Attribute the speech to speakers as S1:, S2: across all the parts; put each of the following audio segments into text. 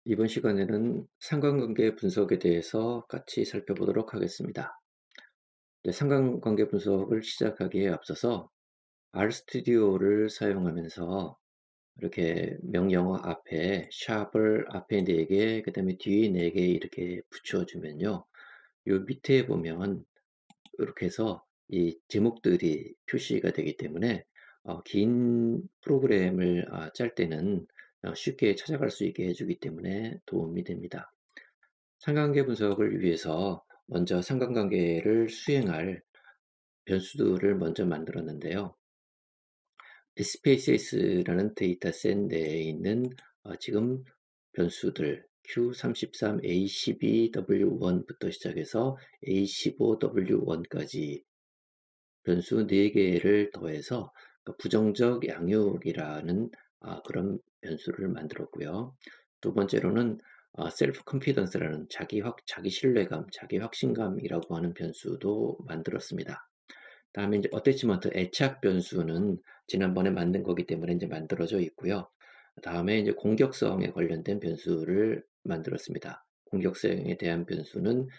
S1: 이번 시간에는 상관관계 분석에 대해서 같이 살펴보도록 하겠습니다. 상관관계 분석을 시작하기에 앞서서 RStudio를 사용하면서 이렇게 명령어 앞에 샵을 앞에 4개, 그 다음에 뒤에 4개 이렇게 붙여주면요. 요 밑에 보면 이렇게 해서 이 제목들이 표시가 되기 때문에 긴 프로그램을 짤 때는 쉽게 찾아갈 수 있게 해주기 때문에 도움이 됩니다. 상관관계 분석을 위해서 먼저 상관관계를 수행할 변수들을 먼저 만들었는데요. SPACE라는 데이터셋 내에 있는 지금 변수들 Q33, A12, W1부터 시작해서 A15, W1까지 변수 4개를 더해서 부정적 양육이라는 그런 변수를 만들었고요. 두 번째로는 셀프 컨피던스라는 자기 신뢰감, 자기 확신감이라고 하는 변수도 만들었습니다. 다음에 이제 어태치먼트 애착 변수는 지난번에 만든 거기 때문에 이제 만들어져 있고요. 다음에 이제 공격성에 관련된 변수를 만들었습니다. 공격성에 대한 변수는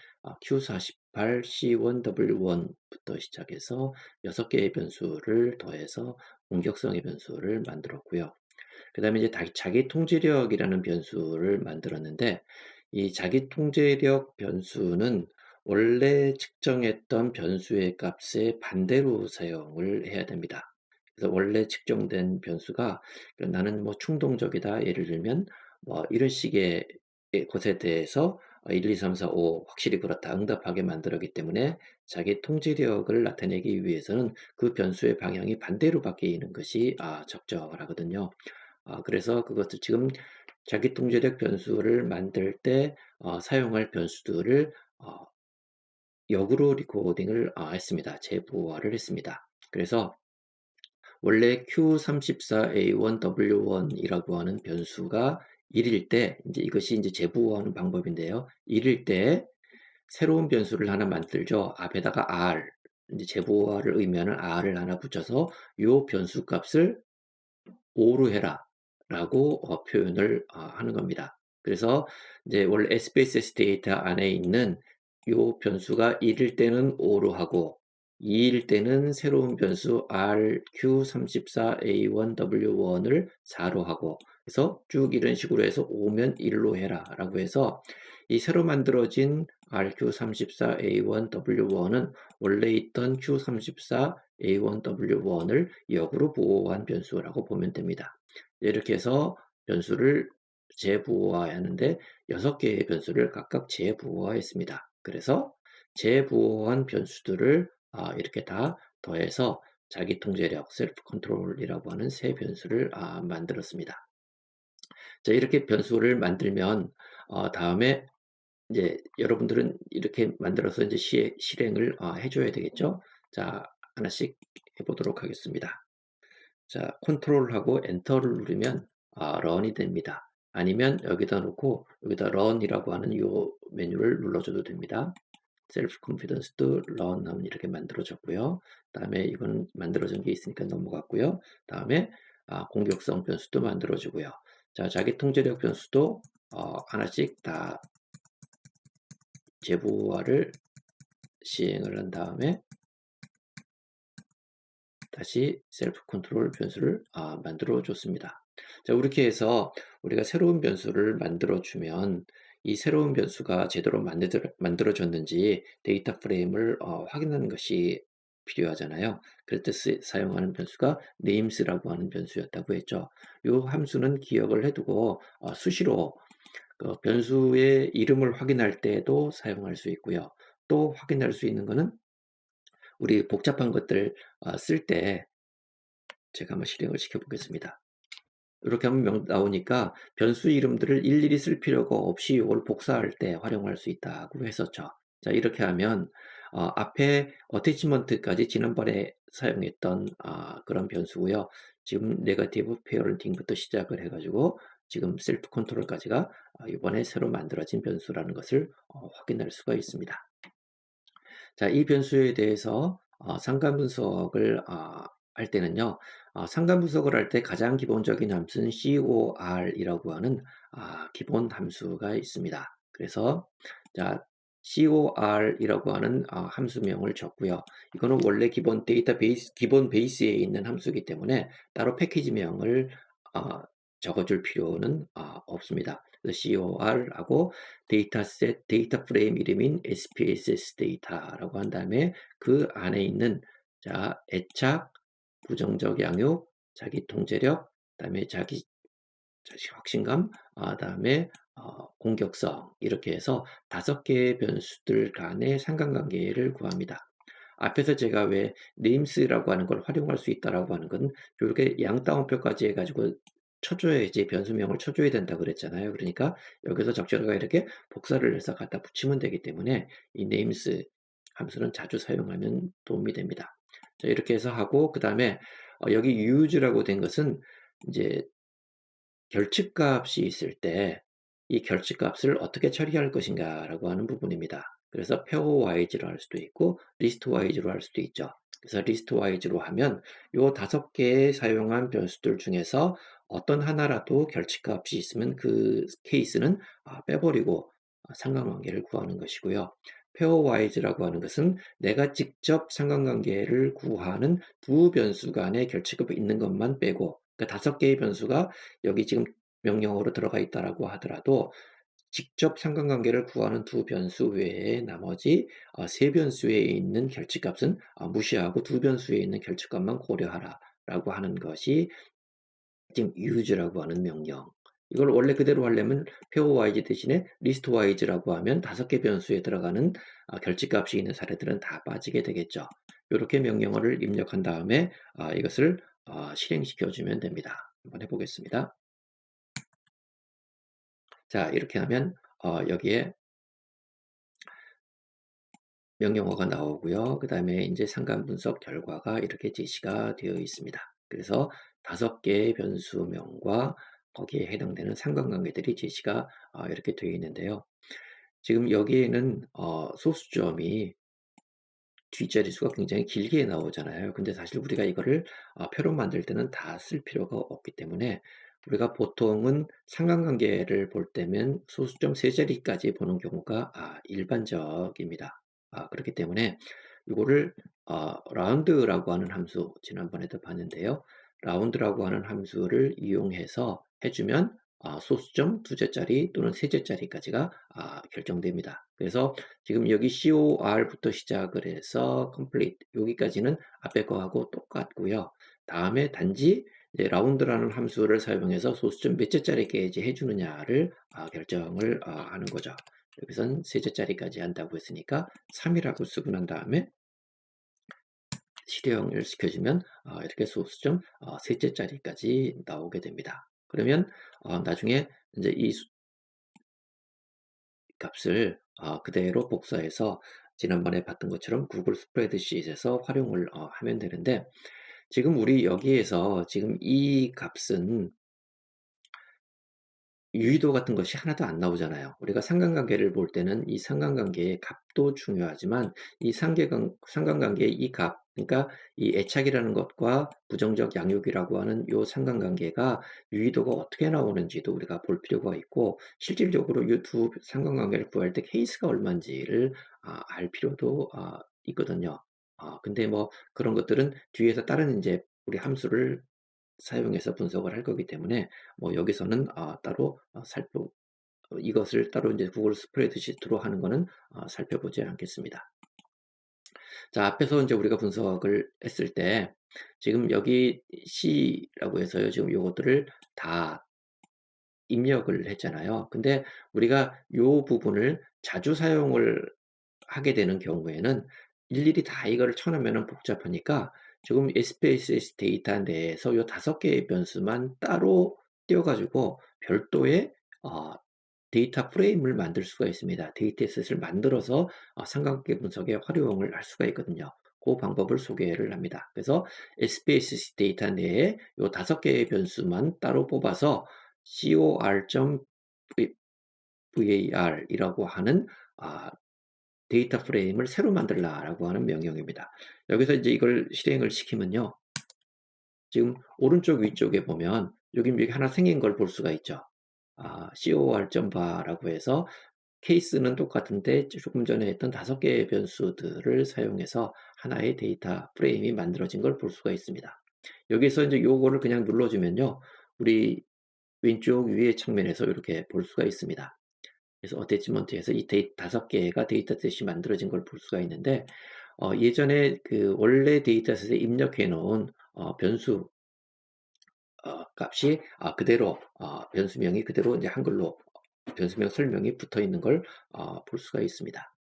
S1: Q48, C1, W1부터 시작해서 6개의 변수를 더해서 공격성의 변수를 만들었고요. 그 다음에 이제 자기 통제력이라는 변수를 만들었는데, 이 자기 통제력 변수는 원래 측정했던 변수의 값에 반대로 사용을 해야 됩니다. 그래서 원래 측정된 변수가 나는 뭐 충동적이다. 예를 들면 뭐 이런 식의 것에 대해서 1, 2, 3, 4, 5 확실히 그렇다. 응답하게 만들었기 때문에 자기 통제력을 나타내기 위해서는 그 변수의 방향이 반대로 바뀌는 것이 적절하거든요. 그래서 그것을 지금 자기 통제력 변수를 만들 때 사용할 변수들을 역으로 리코딩을 했습니다. 재부호화를 했습니다. 그래서 원래 Q34A1W1이라고 하는 변수가 1일 때, 이제 이것이 이제 재부호하는 방법인데요. 1일 때 새로운 변수를 하나 만들죠. 앞에다가 R, 이제 재부호화를 의미하는 R을 하나 붙여서 이 변수 값을 5로 해라 라고 표현을 하는 겁니다. 그래서 이제 원래 SPSS 데이터 안에 있는 요 변수가 1일 때는 5로 하고 2일 때는 새로운 변수 RQ34A1W1을 4로 하고 그래서 쭉 이런 식으로 해서 5면 1로 해라 라고 해서 이 새로 만들어진 RQ34A1W1은 원래 있던 Q34A1W1을 역으로 부호한 변수라고 보면 됩니다. 이렇게 해서 변수를 재부호화하는데 6개의 변수를 각각 재부호화했습니다. 그래서 재부호한 변수들을 이렇게 다 더해서 자기 통제력, 셀프 컨트롤이라고 하는 새 변수를 만들었습니다. 자, 이렇게 변수를 만들면 다음에 이제 여러분들은 이렇게 만들어서 이제 실행을 해줘야 되겠죠. 자, 하나씩 해보도록 하겠습니다. 자, 컨트롤하고 엔터를 누르면 런이 됩니다. 아니면 여기다 놓고 여기다 런이라고 하는 요 메뉴를 눌러줘도 됩니다. 셀프 컨피던스도 런 하면 이렇게 만들어졌고요. 다음에 이건 만들어진 게 있으니까 넘어갔고요. 다음에 공격성 변수도 만들어지고요. 자, 자기 통제력 변수도 하나씩 다 재부호화를 시행을 한 다음에 다시 셀프 컨트롤 변수를 만들어 줬습니다. 자, 이렇게 해서 우리가 새로운 변수를 만들어 주면 이 새로운 변수가 제대로 만들어졌는지 데이터 프레임을 확인하는 것이 필요하잖아요. 그럴 때 사용하는 변수가 names라고 하는 변수였다고 했죠. 이 함수는 기억을 해두고 수시로 그 변수의 이름을 확인할 때도 사용할 수 있고요. 또 확인할 수 있는 것은 우리 복잡한 것들 쓸 때 제가 한번 실행을 시켜 보겠습니다. 이렇게 하면 나오니까 변수 이름들을 일일이 쓸 필요가 없이 이걸 복사할 때 활용할 수 있다고 했었죠. 자, 이렇게 하면 앞에 어태치먼트까지 지난번에 사용했던 그런 변수고요. 지금 네거티브 페어런팅부터 시작을 해가지고 지금 셀프 컨트롤까지가 이번에 새로 만들어진 변수라는 것을 확인할 수가 있습니다. 자, 이 변수에 대해서 상관 분석을 할 때는요. 상관 분석을 할 때 가장 기본적인 함수는 COR이라고 하는 기본 함수가 있습니다. 그래서 자 COR이라고 하는 함수명을 줬고요. 이거는 원래 기본 데이터베이스 기본 베이스에 있는 함수이기 때문에 따로 패키지명을 적어줄 필요는 없습니다. 그래서 COR하고 데이터셋 데이터 프레임 이름인 SPSS 데이터라고 한 다음에 그 안에 있는 애착 부정적 양육, 자기 통제력, 그다음에 자기 확신감, 그다음에 공격성 이렇게 해서 5개의 변수들 간의 상관관계를 구합니다. 앞에서 제가 왜 names라고 하는 걸 활용할 수 있다라고 하는 건 요렇게 양따옴표까지 해가지고 쳐줘야지 변수명을 쳐줘야 된다 그랬잖아요. 그러니까 여기서 적절하게 이렇게 복사를 해서 갖다 붙이면 되기 때문에 이 names 함수는 자주 사용하면 도움이 됩니다. 자, 이렇게 해서 하고 그다음에 여기 use라고 된 것은 이제 결집값이 있을 때 이 결집값을 어떻게 처리할 것인가라고 하는 부분입니다. 그래서 페어와이즈로 할 수도 있고 리스트와이즈로 할 수도 있죠. 그래서 리스트와이즈로 하면 요 5개의 사용한 변수들 중에서 어떤 하나라도 결집값이 있으면 그 케이스는 빼버리고 상관관계를 구하는 것이고요. 페어와이즈라고 하는 것은 내가 직접 상관관계를 구하는 두 변수 간의 결집값이 있는 것만 빼고 그 5개의 변수가 여기 지금 명령어로 들어가 있다라고 하더라도 직접 상관관계를 구하는 두 변수 외에 나머지 세 변수에 있는 결집값은 무시하고 두 변수에 있는 결집값만 고려하라 라고 하는 것이 지금 use라고 하는 명령. 이걸 원래 그대로 하려면 pairwise 대신에 listwise라고 하면 5개 변수에 들어가는 결집값이 있는 사례들은 다 빠지게 되겠죠. 이렇게 명령어를 입력한 다음에 이것을 실행시켜 주면 됩니다. 한번 해보겠습니다. 자, 이렇게 하면 여기에 명령어가 나오고요. 그 다음에 이제 상관 분석 결과가 이렇게 제시가 되어 있습니다. 그래서 5개의 변수명과 거기에 해당되는 상관관계들이 제시가 이렇게 되어 있는데요. 지금 여기에는 소수점이 뒷자리수가 굉장히 길게 나오잖아요. 근데 사실 우리가 이거를 표로 만들 때는 다 쓸 필요가 없기 때문에 우리가 보통은 상관관계를 볼 때면 소수점 3자리까지 보는 경우가 일반적입니다. 그렇기 때문에 이거를 라운드라고 하는 함수 지난번에도 봤는데요. 라운드라고 하는 함수를 이용해서 해주면 소수점 2자짜리 또는 3자짜리까지가 결정됩니다. 그래서 지금 여기 COR부터 시작을 해서 complete 여기까지는 앞에 거하고 똑같고요. 다음에 단지 이제 라운드라는 함수를 사용해서 소수점 몇 자짜리게 이제 해주느냐를 결정을 하는 거죠. 여기선 3자짜리까지 한다고 했으니까 3이라고 쓰고 난 다음에 실행을 시켜주면 이렇게 소수점 3자짜리까지 나오게 됩니다. 그러면 나중에 이제 이 값을 그대로 복사해서 지난번에 봤던 것처럼 구글 스프레드시트에서 활용을 하면 되는데 지금 우리 여기에서 지금 이 값은 유의도 같은 것이 하나도 안 나오잖아요. 우리가 상관관계를 볼 때는 이 상관관계의 값도 중요하지만 이 상관관계의 이 값, 그러니까 이 애착이라는 것과 부정적 양육이라고 하는 이 상관관계가 유의도가 어떻게 나오는지도 우리가 볼 필요가 있고 실질적으로 이 두 상관관계를 구할 때 케이스가 얼마인지를 알 필요도 있거든요. 근데 뭐 그런 것들은 뒤에서 다른 이제 우리 함수를 사용해서 분석을 할 거기 때문에 뭐 여기서는 따로 이것을 따로 이제 구글 스프레드시트로 하는 거는 살펴보지 않겠습니다. 자, 앞에서 이제 우리가 분석을 했을 때 지금 여기 C라고 해서요. 지금 요것들을 다 입력을 했잖아요. 근데 우리가 요 부분을 자주 사용을 하게 되는 경우에는 일일이 다 이거를 쳐놓으면 복잡하니까 지금 SPSS 데이터 내에서 요 5개의 변수만 따로 띄워가지고 별도의 데이터 프레임을 만들 수가 있습니다. 데이터셋을 만들어서 삼각관계 분석에 활용을 할 수가 있거든요. 그 방법을 소개를 합니다. 그래서 SPSS 데이터 내에 요 5개의 변수만 따로 뽑아서 cor.var이라고 하는 데이터 프레임을 새로 만들라라고 하는 명령입니다. 여기서 이제 이걸 실행을 시키면요. 지금 오른쪽 위쪽에 보면 여기 하나 생긴 걸 볼 수가 있죠. cor.var라고 해서 케이스는 똑같은데 조금 전에 했던 5개의 변수들을 사용해서 하나의 데이터 프레임이 만들어진 걸 볼 수가 있습니다. 여기서 이제 요거를 그냥 눌러주면요. 우리 왼쪽 위의 측면에서 이렇게 볼 수가 있습니다. 그래서 어태치먼트에서 이 5개가 데이터셋이 만들어진 걸 볼 수가 있는데, 예전에 그 원래 데이터셋에 입력해 놓은 변수 값이 그대로 변수명이 그대로 이제 한글로 변수명 설명이 붙어 있는 걸 볼 수가 있습니다.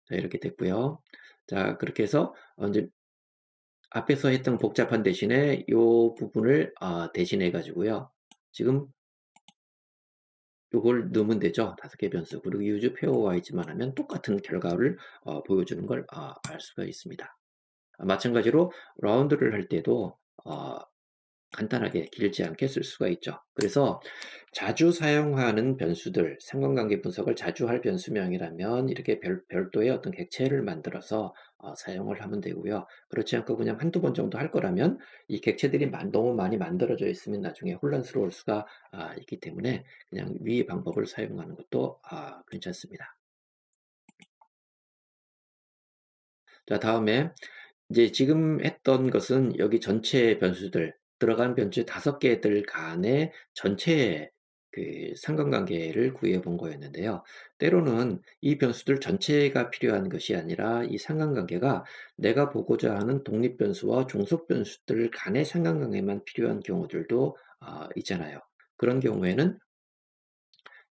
S1: 자, 이렇게 됐고요. 자, 그렇게 해서 이제 앞에서 했던 복잡한 대신에 이 부분을 대신해 가지고요. 지금 요걸 넣으면 되죠. 5개 변수. 그리고 use pairwise만 하면 똑같은 결과를 보여주는 걸 알 수가 있습니다. 마찬가지로 라운드를 할 때도 간단하게 길지 않게 쓸 수가 있죠. 그래서 자주 사용하는 변수들, 상관관계 분석을 자주 할 변수명이라면 이렇게 별도의 어떤 객체를 만들어서 사용을 하면 되고요. 그렇지 않고 그냥 한두 번 정도 할 거라면 이 객체들이 너무 많이 만들어져 있으면 나중에 혼란스러울 수가 있기 때문에 그냥 위 방법을 사용하는 것도 괜찮습니다. 자, 다음에 이제 지금 했던 것은 여기 전체 변수들, 들어간 변수 5개들 간의 전체의 그 상관관계를 구해 본 거였는데요. 때로는 이 변수들 전체가 필요한 것이 아니라 이 상관관계가 내가 보고자 하는 독립 변수와 종속 변수들 간의 상관관계만 필요한 경우들도 있잖아요. 그런 경우에는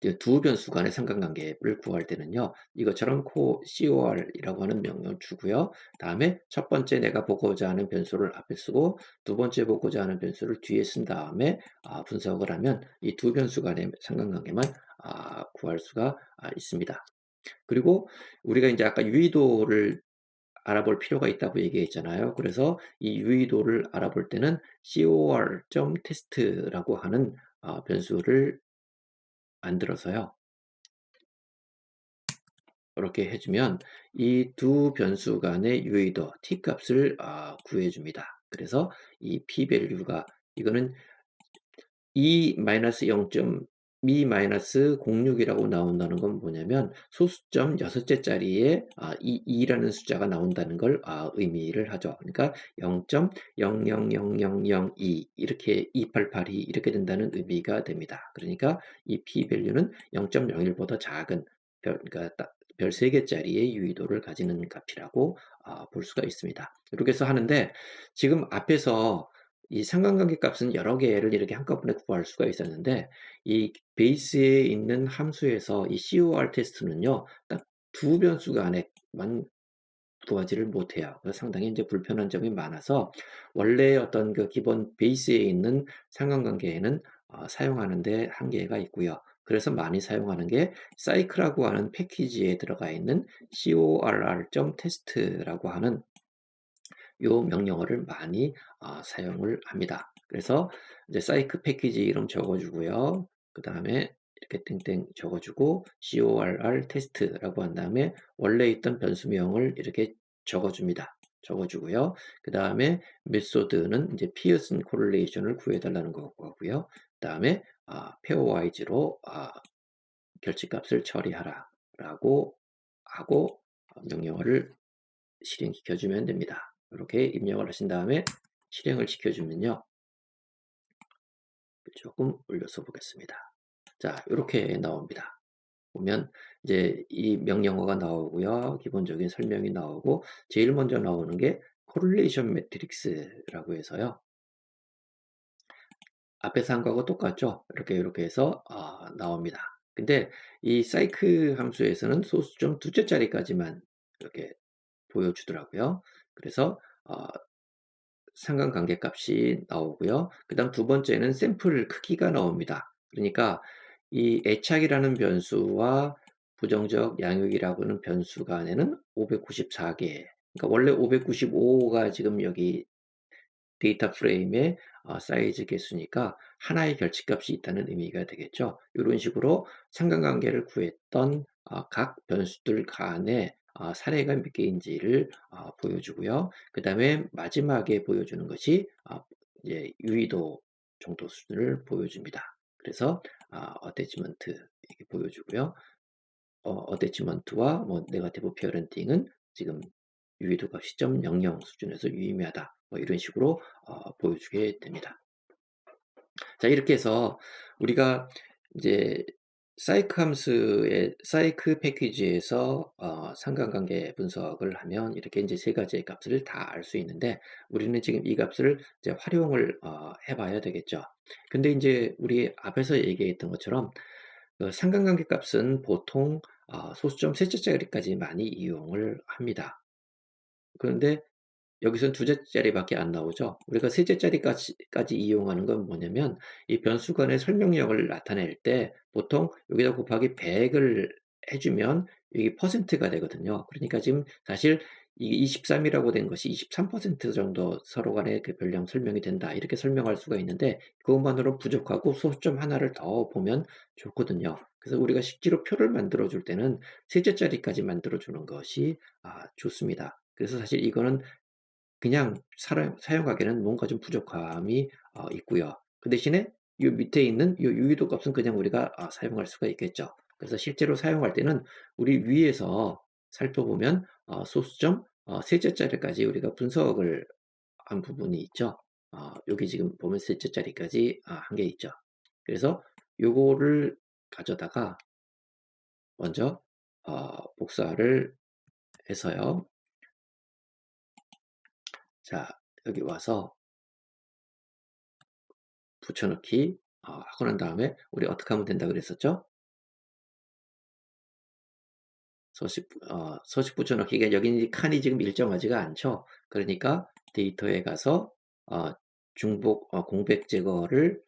S1: 이제 두 변수 간의 상관관계를 구할 때는요. 이것처럼 cor이라고 하는 명령을 주고요. 다음에 첫 번째 내가 보고자 하는 변수를 앞에 쓰고 두 번째 보고자 하는 변수를 뒤에 쓴 다음에 분석을 하면 이 두 변수 간의 상관관계만 구할 수가 있습니다. 그리고 우리가 이제 아까 유의도를 알아볼 필요가 있다고 얘기했잖아요. 그래서 이 유의도를 알아볼 때는 cor.test라고 하는 변수를 만들어서요. 이렇게 해주면 이 두 변수 간의 유의도 t값을 구해줍니다. 그래서 이 p-value가 이거는 2-0.2-06이라고 나온다는 건 뭐냐면 소수점 6째짜리에 이 2라는 숫자가 나온다는 걸 의미를 하죠. 그러니까 0.000002 이렇게 288이 이렇게 된다는 의미가 됩니다. 그러니까 이 p-value는 0.01보다 작은 그러니까 별 3개짜리의 유의도를 가지는 값이라고 볼 수가 있습니다. 이렇게 해서 하는데 지금 앞에서 이 상관관계 값은 여러 개를 이렇게 한꺼번에 구할 수가 있었는데 이 베이스에 있는 함수에서 이 cor 테스트는요 딱 두 변수 간에만 구하지를 못해요. 그래서 상당히 이제 불편한 점이 많아서 원래 어떤 그 기본 베이스에 있는 상관관계에는 사용하는데 한계가 있고요. 그래서 많이 사용하는 게 사이클이라고 하는 패키지에 들어가 있는 corr.test라고 하는 요 명령어를 많이 사용을 합니다. 그래서 이제 사이클 패키지 이름 적어주고요. 그 다음에 이렇게 땡땡 적어주고 corr 테스트라고 한 다음에 원래 있던 변수명을 이렇게 적어줍니다. 적어주고요. 그 다음에 메소드는 이제 피어슨 코릴레이션을 구해달라는 거고요. 그 다음에 페어와이즈로 결집값을 처리하라라고 하고 명령어를 실행시켜주면 됩니다. 이렇게 입력을 하신 다음에 실행을 시켜주면요. 조금 올려서 보겠습니다. 자, 이렇게 나옵니다. 보면 이제 이 명령어가 나오고요. 기본적인 설명이 나오고 제일 먼저 나오는 게 correlation matrix라고 해서요. 앞에서 한 거하고 똑같죠? 이렇게 해서 나옵니다. 근데 이 사이클 함수에서는 소수점 2째짜리까지만 이렇게 보여주더라고요. 그래서 상관관계 값이 나오고요. 그 다음 두 번째는 샘플 크기가 나옵니다. 그러니까 이 애착이라는 변수와 부정적 양육이라고 하는 변수 간에는 594개, 그러니까 원래 595가 지금 여기 데이터 프레임의 사이즈 개수니까 하나의 결집값이 있다는 의미가 되겠죠. 이런 식으로 상관관계를 구했던 각 변수들 간의 사례가 몇 개인지를 보여주고요. 그 다음에 마지막에 보여주는 것이 이제 유의도 정도 수준을 보여줍니다. 그래서 어태치먼트 이렇게 보여주고요. 어태치먼트와 뭐 네거티브 페어런팅은 지금 유의도가 10.00 수준에서 유의미하다. 뭐 이런 식으로 보여주게 됩니다. 자, 이렇게 해서 우리가 이제 사이크 함수의 사이크 패키지에서 상관관계 분석을 하면 이렇게 이제 세 가지의 값을 다 알 수 있는데, 우리는 지금 이 값을 이제 활용을 해봐야 되겠죠. 근데 이제 우리 앞에서 얘기했던 것처럼 그 상관관계 값은 보통 소수점 셋째 자리까지 많이 이용을 합니다. 그런데 여기선 두 자리밖에 안 나오죠. 우리가 세 자리까지 이용하는 건 뭐냐면, 이 변수간의 설명력을 나타낼 때 보통 여기다 곱하기 100을 해주면 이게 퍼센트가 되거든요. 그러니까 지금 사실 이 23이라고 된 것이 23% 정도 서로 간의 그 변량 설명이 된다, 이렇게 설명할 수가 있는데, 그것만으로 부족하고 소수점 하나를 더 보면 좋거든요. 그래서 우리가 실제로 표를 만들어 줄 때는 셋째 자리까지 만들어 주는 것이 좋습니다. 그래서 사실 이거는 그냥 사용하기에는 뭔가 좀 부족함이 있고요. 그 대신에 이 밑에 있는 이 유의도 값은 그냥 우리가 사용할 수가 있겠죠. 그래서 실제로 사용할 때는 우리 위에서 살펴보면 소수점 셋째 자리까지 우리가 분석을 한 부분이 있죠. 여기 지금 보면 셋째 자리까지 한 게 있죠. 그래서 요거를 가져다가 먼저 복사를 해서요. 자, 여기 와서 붙여넣기 하고 난 다음에 우리 어떻게 하면 된다 그랬었죠? 서식 붙여넣기가 여기 칸이 지금 일정하지가 않죠. 그러니까 데이터에 가서 중복 공백 제거를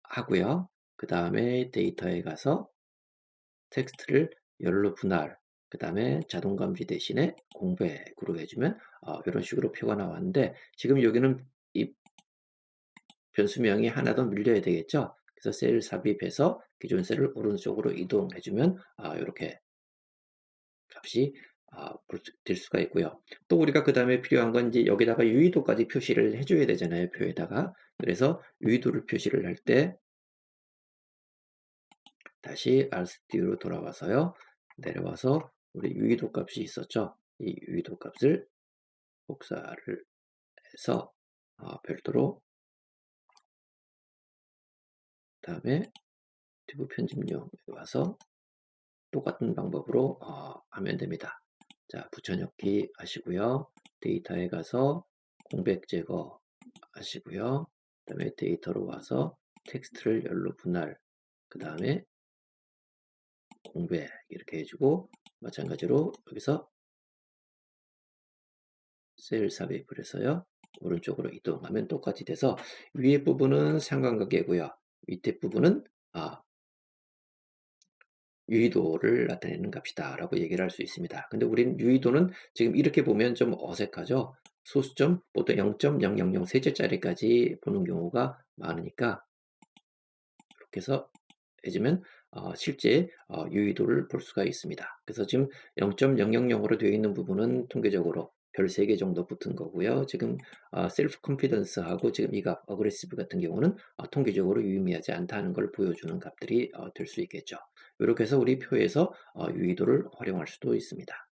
S1: 하고요. 그 다음에 데이터에 가서 텍스트를 열로 분할, 그 다음에 자동 감지 대신에 공백으로 해주면 이런 식으로 표가 나왔는데, 지금 여기는 이 변수명이 하나 더 밀려야 되겠죠. 그래서 셀 삽입해서 기존 셀을 오른쪽으로 이동해주면 이렇게 값이 될 수가 있고요. 또 우리가 그 다음에 필요한 건 이제 여기다가 유의도까지 표시를 해줘야 되잖아요, 표에다가. 그래서 유의도를 표시를 할 때 다시 RStu디오로 돌아와서요, 내려와서 우리 유의도 값이 있었죠. 이 유의도 값을 복사를 해서 별도로, 다음에 튜브 편집용에 와서 똑같은 방법으로 하면 됩니다. 자, 붙여넣기 하시고요. 데이터에 가서 공백 제거 하시고요. 그 다음에 데이터로 와서 텍스트를 열로 분할, 그 다음에 공백 이렇게 해주고, 마찬가지로 여기서 셀 삽입을 해서요, 오른쪽으로 이동하면 똑같이 돼서 위에 부분은 상관관계고요. 밑에 부분은 유의도를 나타내는 값이다 라고 얘기를 할 수 있습니다. 근데 우리는 유의도는 지금 이렇게 보면 좀 어색하죠. 소수점 보통 0.000 셋째 자리까지 보는 경우가 많으니까 이렇게 해서 해주면 실제 유의도를 볼 수가 있습니다. 그래서 지금 0.000으로 되어 있는 부분은 통계적으로 별 3개 정도 붙은 거고요. 지금 셀프 컨피던스하고 지금 이 값 어그레시브 같은 경우는 통계적으로 유의미하지 않다는 걸 보여주는 값들이 될 수 있겠죠. 이렇게 해서 우리 표에서 유의도를 활용할 수도 있습니다.